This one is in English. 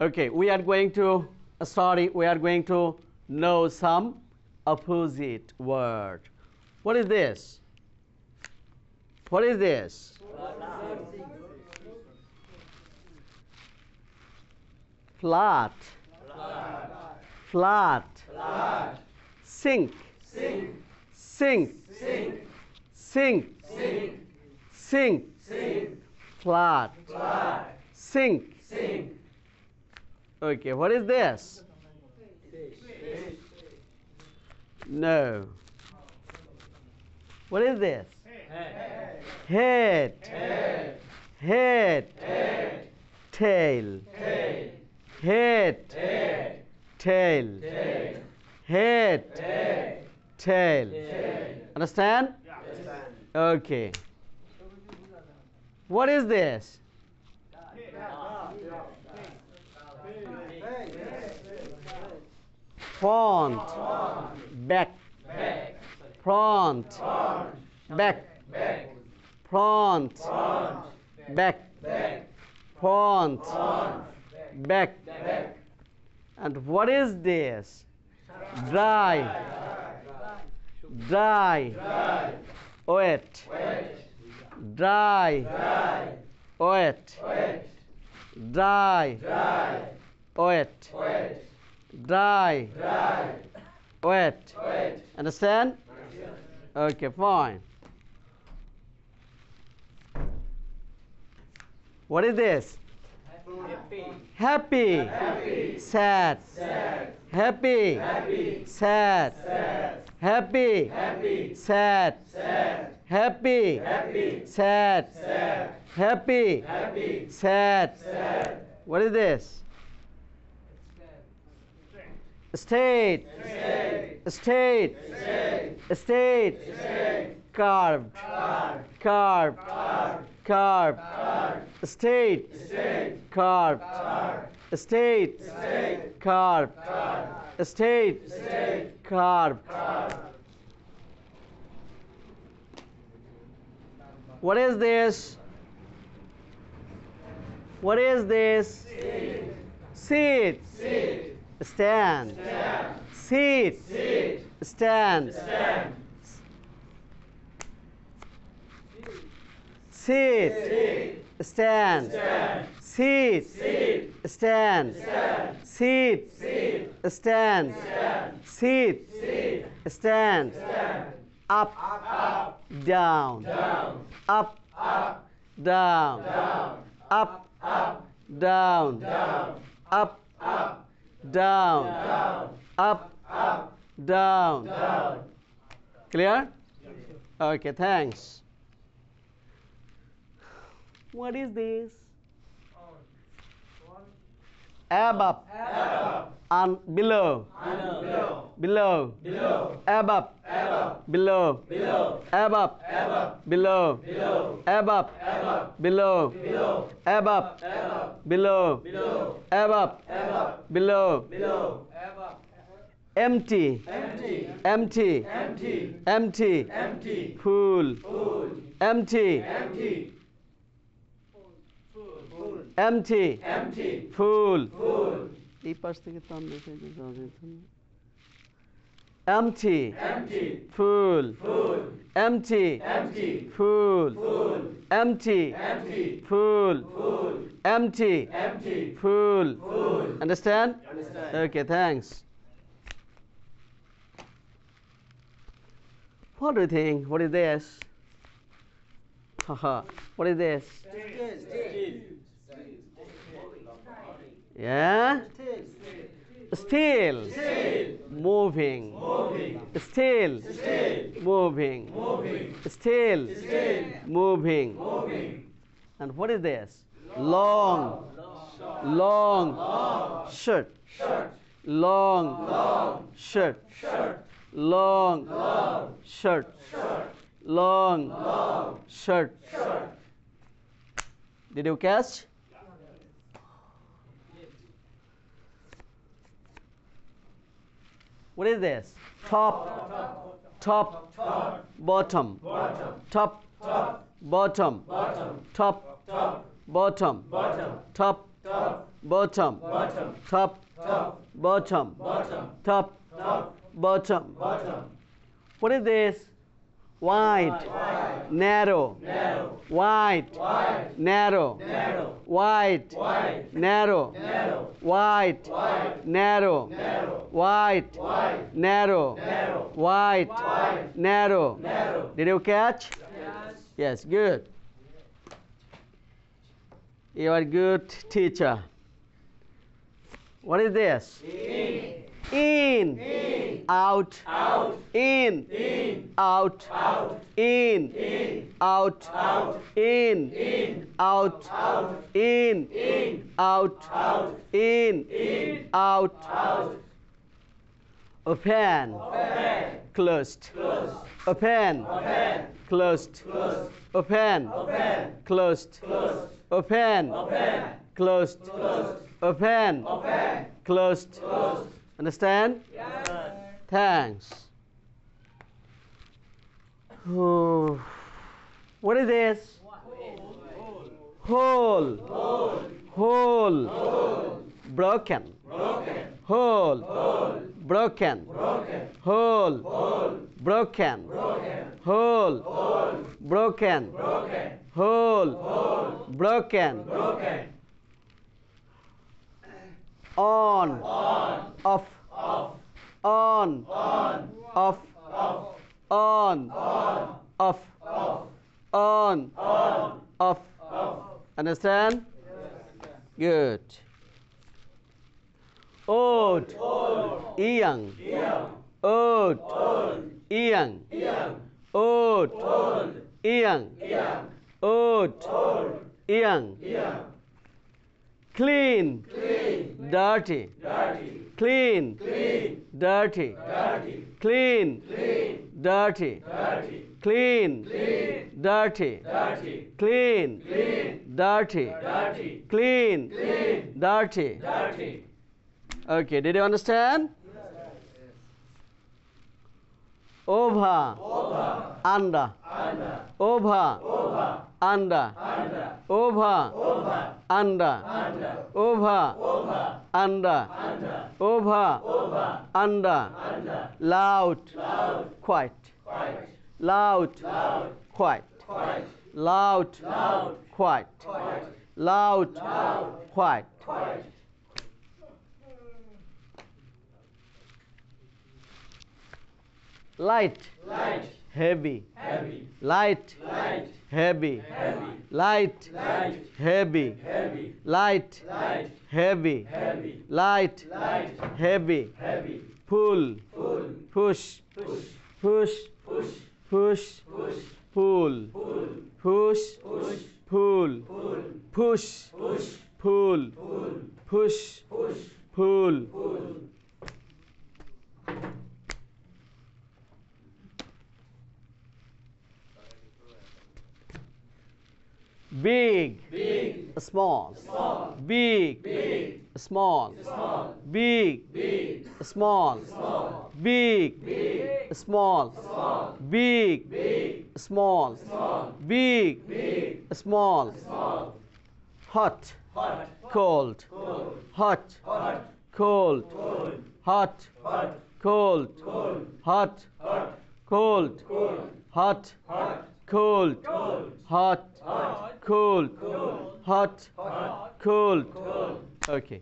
Okay, we are going to know some opposite word. What is this? What is this? Flat. Flat. Sink. Sink. Sink. Sink. Flat. Sink. Okay, what is this? No. What is this? Head. Head. Tail. Head. Tail. Head. Tail. Understand? Okay. What is this? Front. Back. Front. Back. Front. Back. Front. Back. And what is this? Dry. Dry. Wet. Dry. Wet. Dry. Wet. Dry. Wet. Understand? Okay, fine. What is this? Happy. Sad. Happy. Sad. Happy. Sad. Happy. Sad. Happy. Sad. What is this? State. State. State. Carved. Carved. Carved. State. Carved. State. Carved. State. Carved. What is this? What is this? Seat. Stand. Seat. Stand. Seat. Stand. Seat. Stand. Seat. Stand. Seat. Stand. Up. Down. Up. Down. Up. Down. Up. Down. Up. Down. Clear? Okay, thanks. What is this? Above. And below. Below. Above. Below. Above. Below. Above. Below. Above. Below. Above. Below. Empty. Empty. Empty. Full. Empty. Empty. Full. এই পাশ থেকে টান দেখে যাওয়া যেত না। Empty. Full. Empty. Full. Empty. Full. Empty. Full. Understand? Okay, thanks. What do you think? What is this? Haha. What is this? Yeah? Still. Moving. Still. Moving. Still. Moving. And what is this? Long. Long. Shirt. Long. Shirt. Long. Shirt. Long. Shirt. Did you catch? What is this? Top. Top. Bottom. Top. Bottom. Top. Bottom. Top. bottom, top, bottom, top, bottom. What is this? Wide, narrow, wide, narrow, wide, narrow, wide, narrow, wide, narrow, wide, narrow. Did you catch? Yes, good. You are a good teacher. What is this? In, out, in, out, in, out, in, out, in, out, in, out. Open, closed, open, closed, open, closed, open, closed, open, closed. Understand? Yes. Thanks. Oh. What is this? Whole. Whole. Broken. Whole. Broken. Whole. Broken. Whole. Broken. Whole. Broken. On, off, on, off, on, off, on, off. Understand? Good. Old, young, old, young, old, young, old, young. Clean, dirty, clean, dirty, clean, dirty, clean, dirty, clean, dirty, clean, dirty. Okay, did you understand? Over, under, over, under, over, under, over, under, over, under, loud, quiet, loud, quiet, loud, quiet, loud, quiet. Light, heavy, light, heavy, light, heavy, light, heavy, light, heavy, pull, push, push, push, pull, push, pull, push, pull, push, pull. Big, small, big, small, big, small, big, small, big, small, big, small, hot, cold, hot, cold, hot, cold, hot, cold, hot, cold, hot, cold, hot, cold. Okay.